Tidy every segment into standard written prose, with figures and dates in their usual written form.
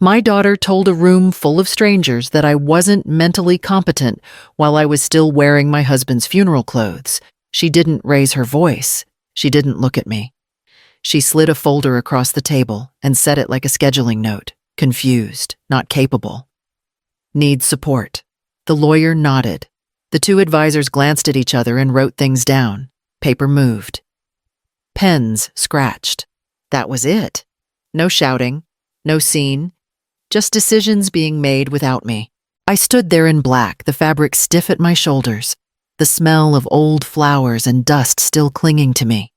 My daughter told a room full of strangers that I wasn't mentally competent while I was still wearing my husband's funeral clothes. She didn't raise her voice. She didn't look at me. She slid a folder across the table and set it like a scheduling note. Confused, not capable. Needs support. The lawyer nodded. The two advisors glanced at each other and wrote things down. Paper moved. Pens scratched. That was it. No shouting, no scene, just decisions being made without me. I stood there in black, the fabric stiff at my shoulders, the smell of old flowers and dust still clinging to me.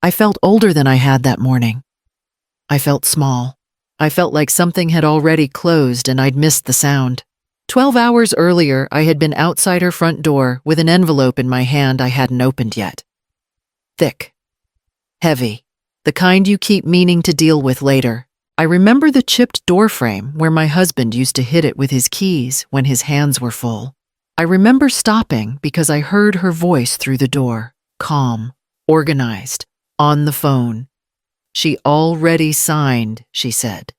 I felt older than I had that morning. I felt small. I felt like something had already closed and I'd missed the sound. 12 hours earlier, I had been outside her front door with an envelope in my hand I hadn't opened yet. Thick. Heavy. The kind you keep meaning to deal with later. I remember the chipped doorframe where my husband used to hit it with his keys when his hands were full. I remember stopping because I heard her voice through the door, calm, organized, on the phone. She already signed, she said.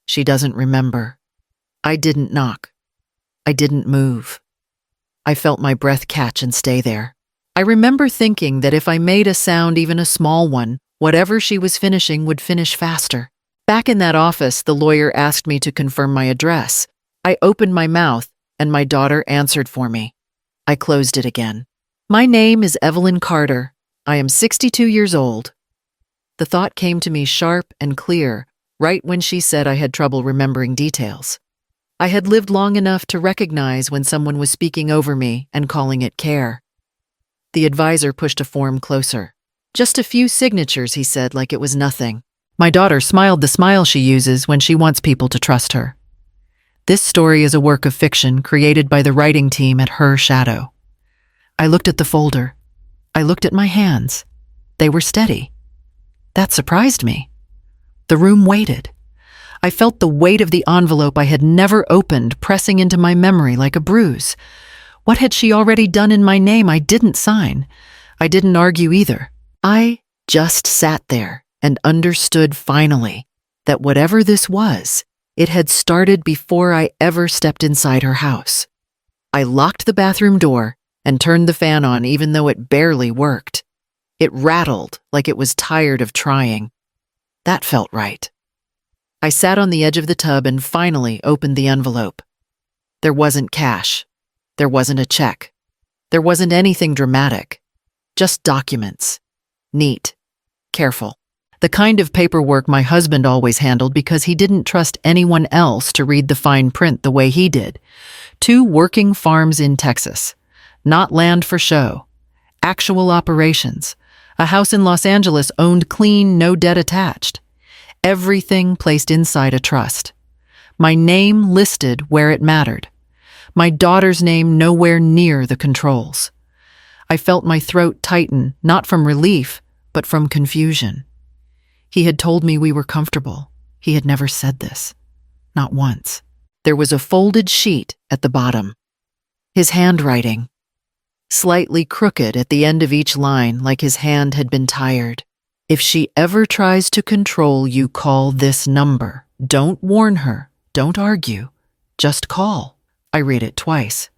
She doesn't remember. I didn't knock. I didn't move. I felt my breath catch and stay there. I remember thinking that if I made a sound, even a small one, whatever she was finishing would finish faster. Back in that office, the lawyer asked me to confirm my address. I opened my mouth, and my daughter answered for me. I closed it again. My name is Evelyn Carter. I am 62 years old. The thought came to me sharp and clear, right when she said I had trouble remembering details. I had lived long enough to recognize when someone was speaking over me and calling it care. The advisor pushed a form closer. Just a few signatures, he said, like it was nothing. My daughter smiled the smile she uses when she wants people to trust her. This story is a work of fiction created by the writing team at Her Shadow. I looked at the folder. I looked at my hands. They were steady. That surprised me. The room waited. I felt the weight of the envelope I had never opened pressing into my memory like a bruise. What had she already done in my name I didn't sign? I didn't argue either. I just sat there and understood finally that whatever this was, it had started before I ever stepped inside her house. I locked the bathroom door and turned the fan on even though it barely worked. It rattled like it was tired of trying. That felt right. I sat on the edge of the tub and finally opened the envelope. There wasn't cash. There wasn't a check. There wasn't anything dramatic. Just documents. Neat. Careful. The kind of paperwork my husband always handled because he didn't trust anyone else to read the fine print the way he did. 2 working farms in Texas. Not land for show. Actual operations. A house in Los Angeles owned clean, no debt attached. Everything placed inside a trust. My name listed where it mattered. My daughter's name nowhere near the controls. I felt my throat tighten, not from relief, but from confusion. He had told me we were comfortable. He had never said this. Not once. There was a folded sheet at the bottom. His handwriting. Slightly crooked at the end of each line, like his hand had been tired. If she ever tries to control you, call this number. Don't warn her. Don't argue. Just call. I read it twice.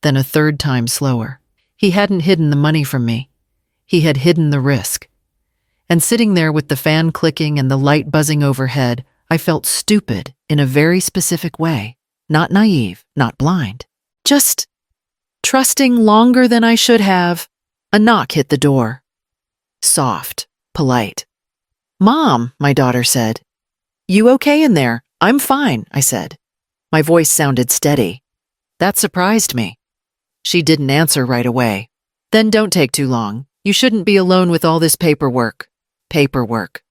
Then a third time slower. He hadn't hidden the money from me. He had hidden the risk. And sitting there with the fan clicking and the light buzzing overhead, I felt stupid in a very specific way. Not naive, not blind. Just trusting longer than I should have. A knock hit the door. Soft, polite. "Mom," my daughter said. "You okay in there?" "I'm fine," I said. My voice sounded steady. That surprised me. She didn't answer right away. "Then don't take too long. You shouldn't be alone with all this paperwork." Paperwork.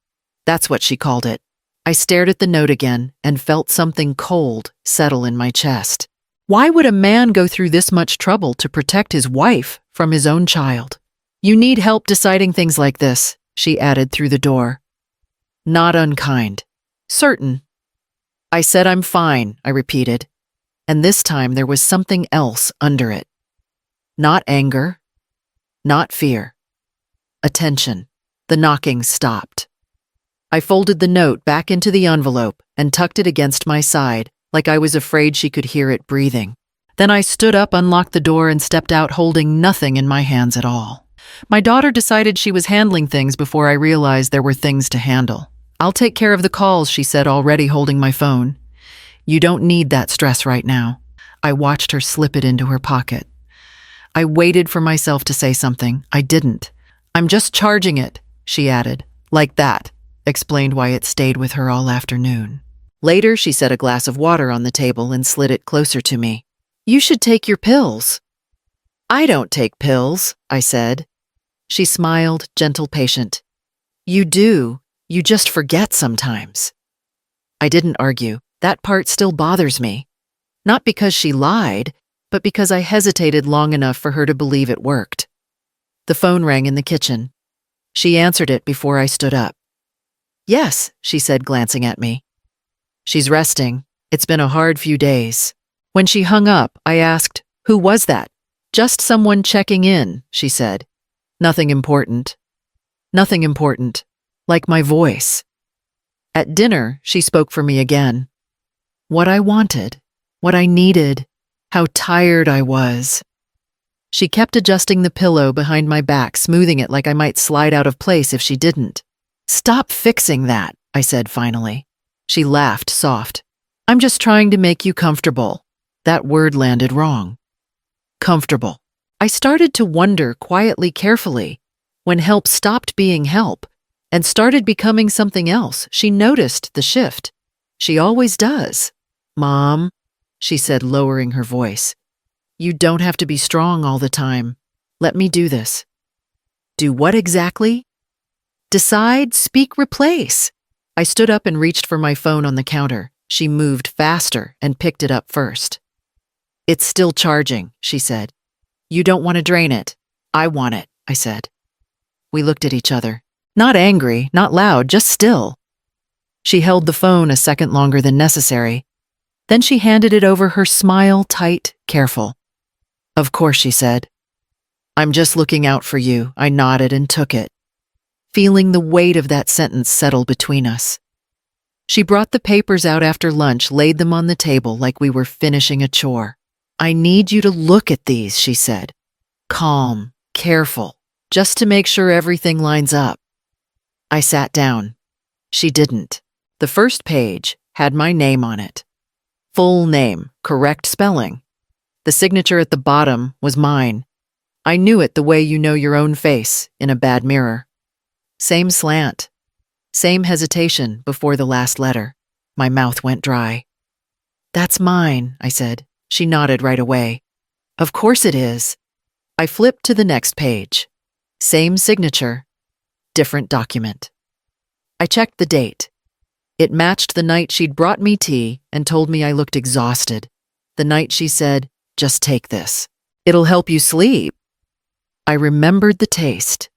That's what she called it. I stared at the note again and felt something cold settle in my chest. Why would a man go through this much trouble to protect his wife from his own child? "You need help deciding things like this," she added through the door. Not unkind. Certain. I said I'm fine, I repeated. And this time there was something else under it. Not anger. Not fear. Attention. The knocking stopped. I folded the note back into the envelope and tucked it against my side, like I was afraid she could hear it breathing. Then I stood up, unlocked the door, and stepped out holding nothing in my hands at all. My daughter decided she was handling things before I realized there were things to handle. "I'll take care of the calls," she said, already holding my phone. "You don't need that stress right now." I watched her slip it into her pocket. I waited for myself to say something. I didn't. "I'm just charging it," she added. "Like that," explained why it stayed with her all afternoon. Later, she set a glass of water on the table and slid it closer to me. "You should take your pills." "I don't take pills," I said. She smiled, gentle, patient. "You do. You just forget sometimes." I didn't argue. That part still bothers me. Not because she lied, but because I hesitated long enough for her to believe it worked. The phone rang in the kitchen. She answered it before I stood up. "Yes," she said, glancing at me. "She's resting. It's been a hard few days." When she hung up, I asked, "Who was that?" "Just someone checking in," she said. "Nothing important." Nothing important. Like my voice. At dinner, she spoke for me again. What I wanted, what I needed, how tired I was. She kept adjusting the pillow behind my back, smoothing it like I might slide out of place if she didn't. "Stop fixing that," I said finally. She laughed, soft. "I'm just trying to make you comfortable." That word landed wrong. Comfortable. I started to wonder quietly, carefully, when help stopped being help and started becoming something else. She noticed the shift. She always does. "Mom," she said, lowering her voice, "you don't have to be strong all the time. Let me do this." "Do what exactly?" "Decide, speak, replace." I stood up and reached for my phone on the counter. She moved faster and picked it up first. "It's still charging," she said. "You don't want to drain it." "I want it," I said. We looked at each other. Not angry, not loud, just still. She held the phone a second longer than necessary. Then she handed it over, her smile tight, careful. "Of course," she said. "I'm just looking out for you." I nodded and took it, feeling the weight of that sentence settle between us. She brought the papers out after lunch, laid them on the table like we were finishing a chore. "I need you to look at these," she said. "Calm, careful, just to make sure everything lines up." I sat down. She didn't. The first page had my name on it. Full name, correct spelling. The signature at the bottom was mine. I knew it the way you know your own face in a bad mirror. Same slant. Same hesitation before the last letter. My mouth went dry. "That's mine," I said. She nodded right away. "Of course it is." I flipped to the next page. Same signature, different document. I checked the date. It matched the night she'd brought me tea and told me I looked exhausted. The night she said, "Just take this. It'll help you sleep." I remembered the taste.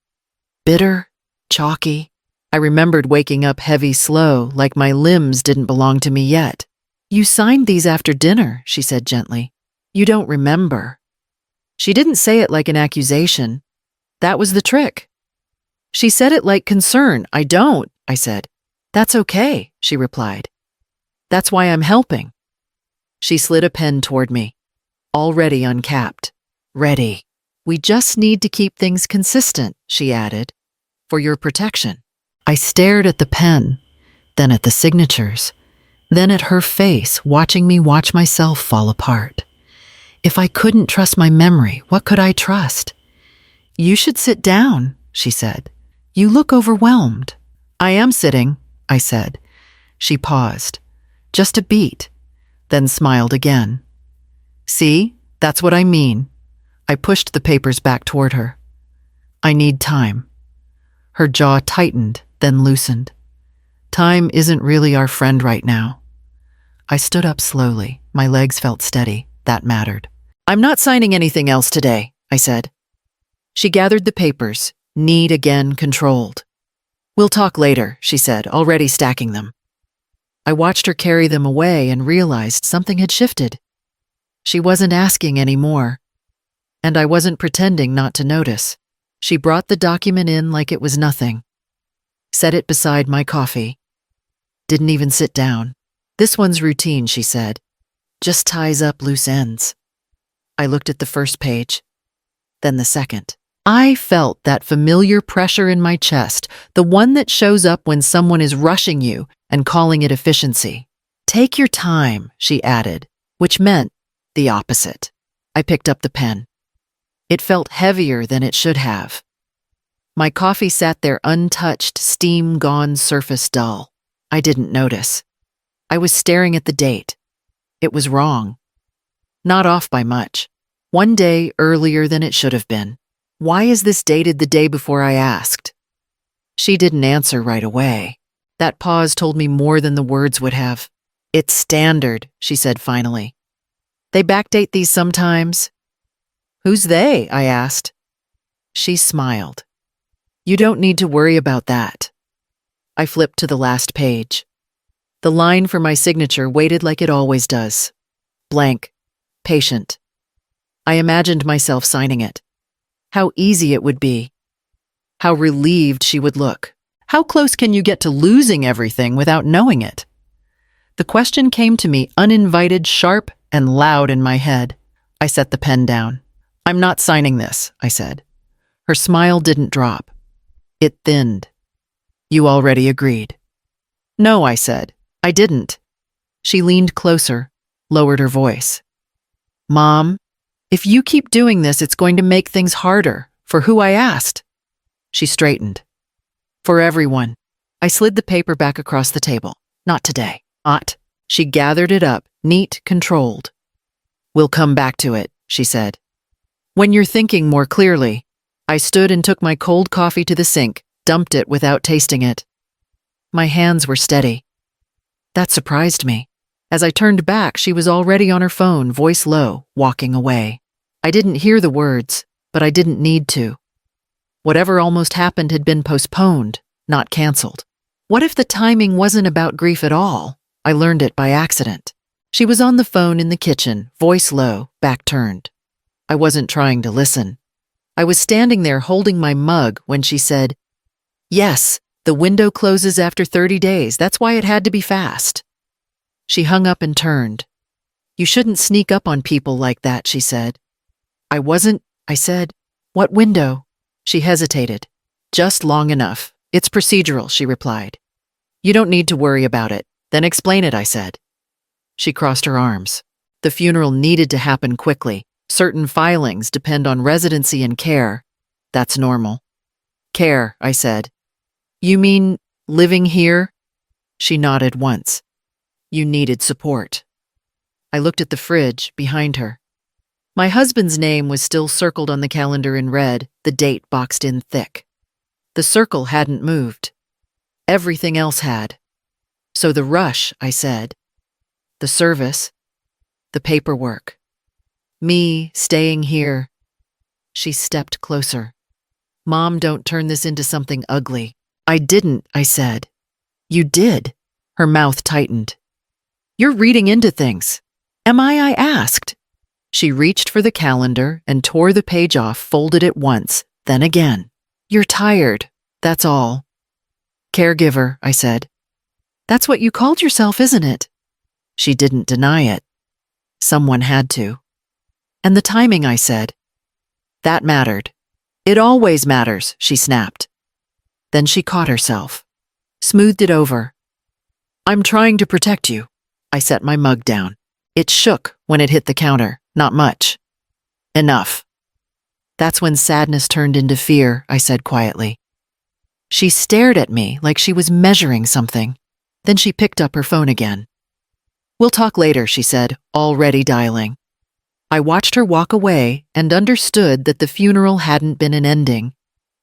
Bitter, chalky. I remembered waking up heavy, slow, like my limbs didn't belong to me yet. "You signed these after dinner," she said gently. "You don't remember." She didn't say it like an accusation. That was the trick. She said it like concern. "I don't," I said. "That's okay," she replied. "That's why I'm helping." She slid a pen toward me. Already uncapped. "Ready. We just need to keep things consistent," she added. "For your protection." I stared at the pen, then at the signatures, then at her face, watching me watch myself fall apart. If I couldn't trust my memory, what could I trust? "You should sit down," she said. "You look overwhelmed." "I am sitting," I said. She paused. Just a beat, then smiled again. "See, that's what I mean." I pushed the papers back toward her. "I need time." Her jaw tightened, then loosened. "Time isn't really our friend right now." I stood up slowly. My legs felt steady. That mattered. "I'm not signing anything else today," I said. She gathered the papers, need again controlled. "We'll talk later," she said, already stacking them. I watched her carry them away and realized something had shifted. She wasn't asking anymore, and I wasn't pretending not to notice. She brought the document in like it was nothing. set it beside my coffee. Didn't even sit down. "This one's routine," she said. "Just ties up loose ends." I looked at the first page, then the second. I felt that familiar pressure in my chest, the one that shows up when someone is rushing you and calling it efficiency. "Take your time," she added, which meant the opposite. I picked up the pen. It felt heavier than it should have. My coffee sat there untouched, steam gone, surface dull. I didn't notice. I was staring at the date. It was wrong. Not off by much. One day earlier than it should have been. Why is this dated the day before I asked? She didn't answer right away. That pause told me more than the words would have. "It's standard," she said finally. "They backdate these sometimes." "Who's they?" I asked. She smiled. "You don't need to worry about that." I flipped to the last page. The line for my signature waited like it always does. Blank. Patient. I imagined myself signing it. How easy it would be. How relieved she would look. How close can you get to losing everything without knowing it? The question came to me uninvited, sharp, and loud in my head. I set the pen down. "I'm not signing this," I said. Her smile didn't drop. It thinned. "You already agreed." "No," I said. "I didn't." She leaned closer, lowered her voice. "Mom, if you keep doing this, it's going to make things harder for who I asked." She straightened. "For everyone." I slid the paper back across the table. "Not today. Not." She gathered it up, neat, controlled. "We'll come back to it," she said. "When you're thinking more clearly." I stood and took my cold coffee to the sink, dumped it without tasting it. My hands were steady. That surprised me. As I turned back, she was already on her phone, voice low, walking away. I didn't hear the words, but I didn't need to. Whatever almost happened had been postponed, not canceled. What if the timing wasn't about grief at all? I learned it by accident. She was on the phone in the kitchen, voice low, back turned. I wasn't trying to listen. I was standing there holding my mug when she said, "Yes, the window closes after 30 days. That's why it had to be fast." She hung up and turned. "You shouldn't sneak up on people like that," she said. "I wasn't," I said. "What window?" She hesitated. "Just long enough. It's procedural," she replied. "You don't need to worry about it. Then explain it," I said. She crossed her arms. The funeral needed to happen quickly. Certain filings depend on residency and care. That's normal. "Care," I said. "You mean living here?" She nodded once. "You needed support." I looked at the fridge behind her. My husband's name was still circled on the calendar in red, the date boxed in thick. The circle hadn't moved. Everything else had. So the rush, I said. The service. The paperwork. Me staying here. She stepped closer. "Mom, don't turn this into something ugly." "I didn't," I said. "You did." Her mouth tightened. "You're reading into things." "Am I asked." She reached for the calendar and tore the page off, folded it once, then again. "You're tired, that's all." "Caregiver," I said. "That's what you called yourself, isn't it?" She didn't deny it. Someone had to. "And the timing," I said. "That mattered." "It always matters," she snapped. Then she caught herself. Smoothed it over. "I'm trying to protect you." I set my mug down. It shook when it hit the counter. Not much. "Enough." "That's when sadness turned into fear," I said quietly. She stared at me like she was measuring something. Then she picked up her phone again. "We'll talk later," she said, already dialing. I watched her walk away and understood that the funeral hadn't been an ending.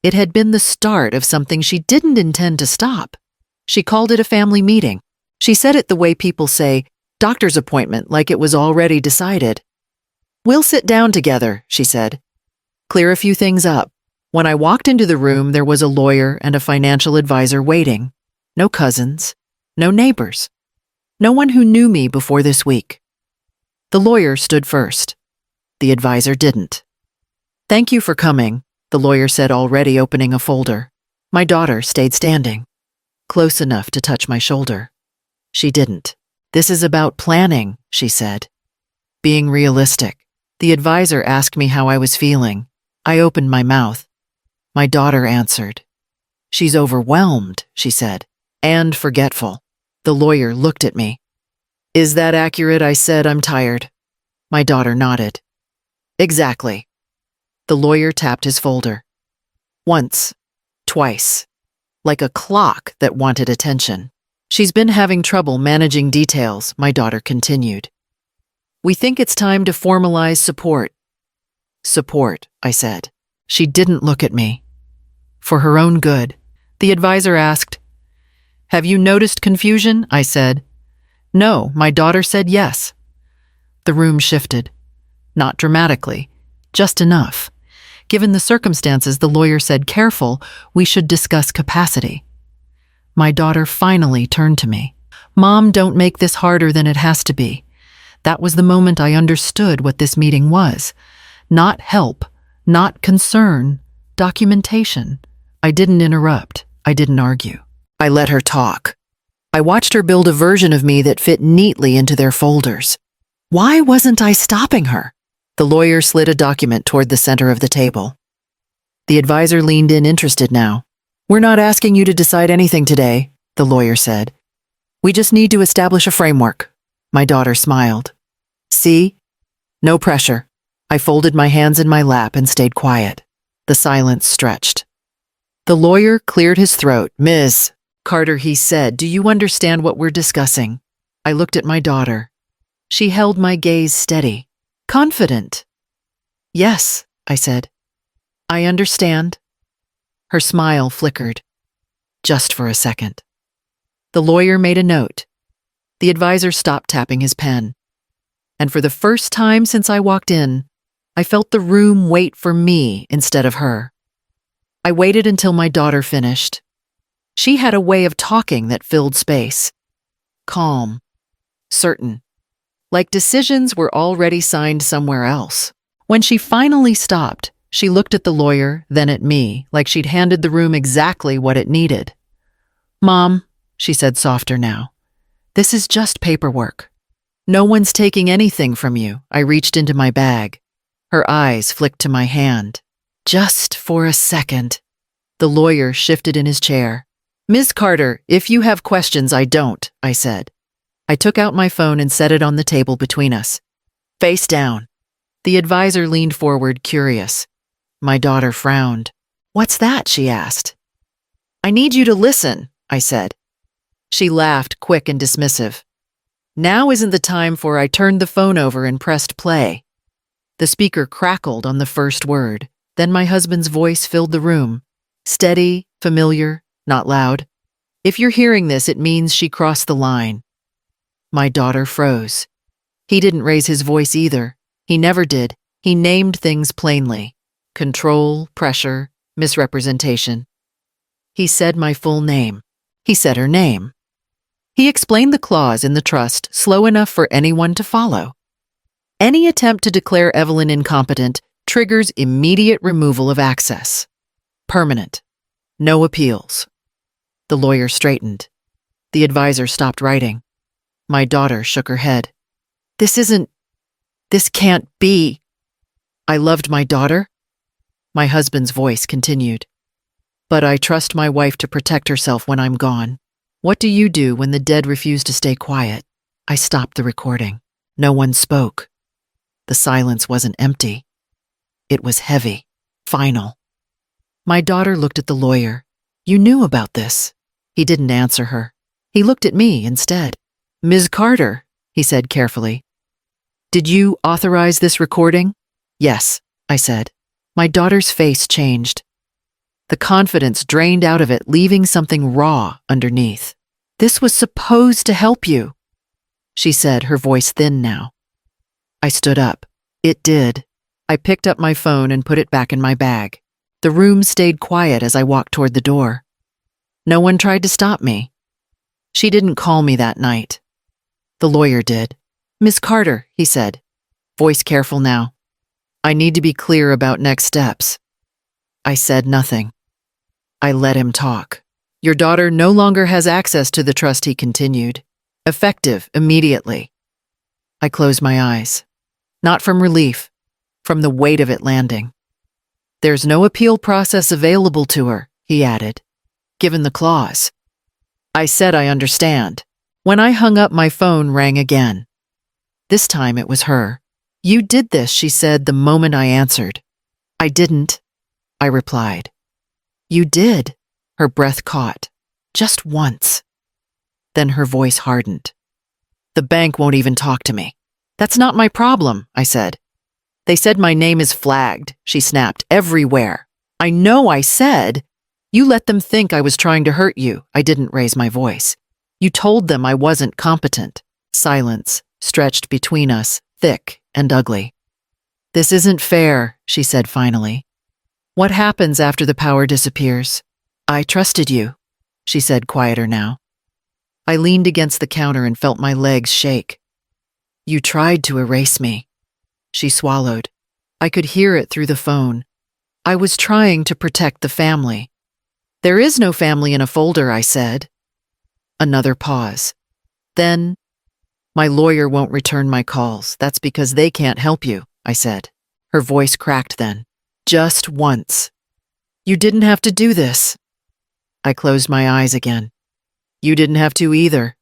It had been the start of something she didn't intend to stop. She called it a family meeting. She said it the way people say, doctor's appointment, like it was already decided. "We'll sit down together," she said. "Clear a few things up." When I walked into the room, there was a lawyer and a financial advisor waiting. No cousins, no neighbors, no one who knew me before this week. The lawyer stood first. The advisor didn't. "Thank you for coming," the lawyer said, already opening a folder. My daughter stayed standing. close enough to touch my shoulder. She didn't. "This is about planning," she said. "Being realistic." The advisor asked me how I was feeling. I opened my mouth. My daughter answered. "She's overwhelmed," she said, "and forgetful." The lawyer looked at me. "Is that accurate?" I said. "I'm tired." My daughter nodded. "Exactly." The lawyer tapped his folder. Once, twice, like a clock that wanted attention. "She's been having trouble managing details," my daughter continued. "We think it's time to formalize support." "Support," I said. She didn't look at me. For her own good, the advisor asked, "Have you noticed confusion?" I said. "No," my daughter said yes. The room shifted. Not dramatically, just enough. Given the circumstances, the lawyer said, "Careful, we should discuss capacity." My daughter finally turned to me. "Mom, don't make this harder than it has to be." That was the moment I understood what this meeting was. Not help, not concern, documentation. I didn't interrupt. I didn't argue. I let her talk. I watched her build a version of me that fit neatly into their folders. Why wasn't I stopping her? The lawyer slid a document toward the center of the table. The advisor leaned in, interested now. "We're not asking you to decide anything today," the lawyer said. "We just need to establish a framework." My daughter smiled. "See? No pressure." I folded my hands in my lap and stayed quiet. The silence stretched. The lawyer cleared his throat. "Ms. Carter," he said, "do you understand what we're discussing?" I looked at my daughter. She held my gaze steady, confident. "Yes," I said. "I understand." Her smile flickered. Just for a second. The lawyer made a note. The advisor stopped tapping his pen. And for the first time since I walked in, I felt the room wait for me instead of her. I waited until my daughter finished. She had a way of talking that filled space. Calm. Certain. Like decisions were already signed somewhere else. When she finally stopped, she looked at the lawyer, then at me, like she'd handed the room exactly what it needed. "Mom," she said softer now, "this is just paperwork. No one's taking anything from you." I reached into my bag. Her eyes flicked to my hand. Just for a second. The lawyer shifted in his chair. "Ms. Carter, if you have questions, I don't," I said. I took out my phone and set it on the table between us. Face down. The advisor leaned forward, curious. My daughter frowned. "What's that?" she asked. "I need you to listen," I said. She laughed, quick and dismissive. Now isn't the time for. I turned the phone over and pressed play. The speaker crackled on the first word. Then my husband's voice filled the room. Steady, familiar, not loud. "If you're hearing this, it means she crossed the line." My daughter froze. He didn't raise his voice either. He never did. He named things plainly. Control, pressure, misrepresentation. He said my full name. He said her name. He explained the clause in the trust slow enough for anyone to follow. Any attempt to declare Evelyn incompetent triggers immediate removal of access. Permanent. No appeals. The lawyer straightened. The advisor stopped writing. My daughter shook her head. This can't be." "I loved my daughter." My husband's voice continued. "But I trust my wife to protect herself when I'm gone. What do you do when the dead refuse to stay quiet?" I stopped the recording. No one spoke. The silence wasn't empty. It was heavy, final. My daughter looked at the lawyer. "You knew about this." He didn't answer her. He looked at me instead. "Ms. Carter," he said carefully, "did you authorize this recording?" "Yes," I said. My daughter's face changed. The confidence drained out of it, leaving something raw underneath. "This was supposed to help you," she said, her voice thin now. I stood up. It did. I picked up my phone and put it back in my bag. The room stayed quiet as I walked toward the door. No one tried to stop me. She didn't call me that night. The lawyer did. "Miss Carter," he said, voice careful now. "I need to be clear about next steps." I said nothing. I let him talk. Your daughter no longer has access to the trust, he continued. Effective immediately. I closed my eyes. Not from relief, from the weight of it landing. There's no appeal process available to her, he added, given the clause. I said I understand. When I hung up, my phone rang again. This time it was her. You did this, she said the moment I answered. I didn't, I replied. You did, her breath caught. Just once. Then her voice hardened. The bank won't even talk to me. That's not my problem, I said. They said my name is flagged, she snapped, everywhere. I know I said. You let them think I was trying to hurt you. I didn't raise my voice. You told them I wasn't competent. Silence stretched between us, thick and ugly. This isn't fair, she said finally. What happens after the power disappears? I trusted you, she said, quieter now. I leaned against the counter and felt my legs shake. You tried to erase me. She swallowed. I could hear it through the phone. I was trying to protect the family. There is no family in a folder, I said. Another pause. Then, my lawyer won't return my calls. That's because they can't help you, I said. Her voice cracked then. Just once. You didn't have to do this. I closed my eyes again. You didn't have to either.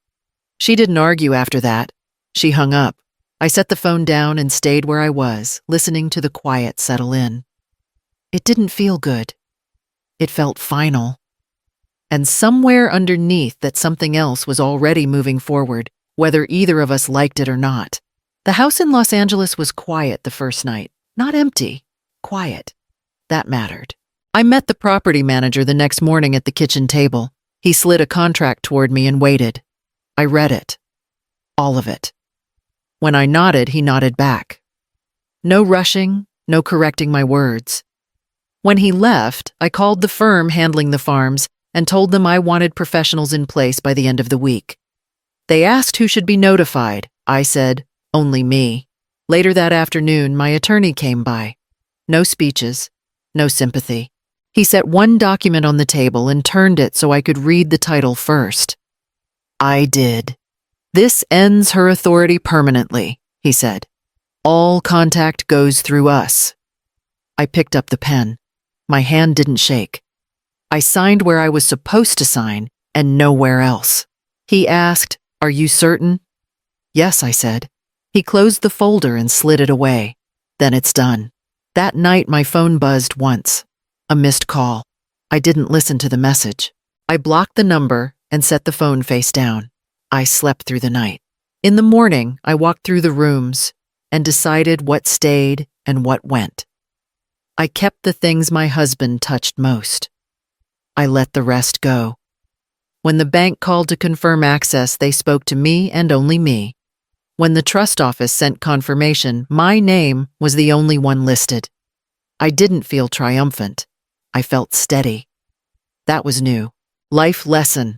She didn't argue after that. She hung up. I set the phone down and stayed where I was, listening to the quiet settle in. It didn't feel good. It felt final. And somewhere underneath that something else was already moving forward, whether either of us liked it or not. The house in Los Angeles was quiet the first night. Not empty. Quiet. That mattered. I met the property manager the next morning at the kitchen table. He slid a contract toward me and waited. I read it. All of it. When I nodded, he nodded back. No rushing, no correcting my words. When he left, I called the firm handling the farms and told them I wanted professionals in place by the end of the week. They asked who should be notified. I said, only me. Later that afternoon, my attorney came by. No speeches, no sympathy. He set one document on the table and turned it so I could read the title first. I did. This ends her authority permanently, he said. All contact goes through us. I picked up the pen. My hand didn't shake. I signed where I was supposed to sign and nowhere else. He asked, Are you certain? Yes, I said. He closed the folder and slid it away. Then it's done. That night my phone buzzed once. A missed call. I didn't listen to the message. I blocked the number and set the phone face down. I slept through the night. In the morning, I walked through the rooms and decided what stayed and what went. I kept the things my husband touched most. I let the rest go. When the bank called to confirm access, they spoke to me and only me. When the trust office sent confirmation, my name was the only one listed. I didn't feel triumphant. I felt steady. That was new. Life lesson.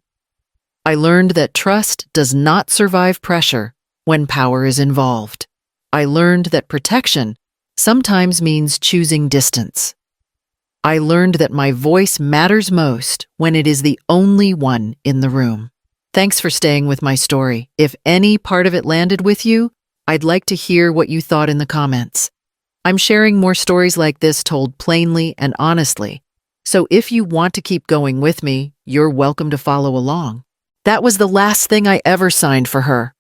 I learned that trust does not survive pressure when power is involved. I learned that protection sometimes means choosing distance. I learned that my voice matters most when it is the only one in the room. Thanks for staying with my story. If any part of it landed with you, I'd like to hear what you thought in the comments. I'm sharing more stories like this told plainly and honestly, so if you want to keep going with me, you're welcome to follow along. That was the last thing I ever signed for her.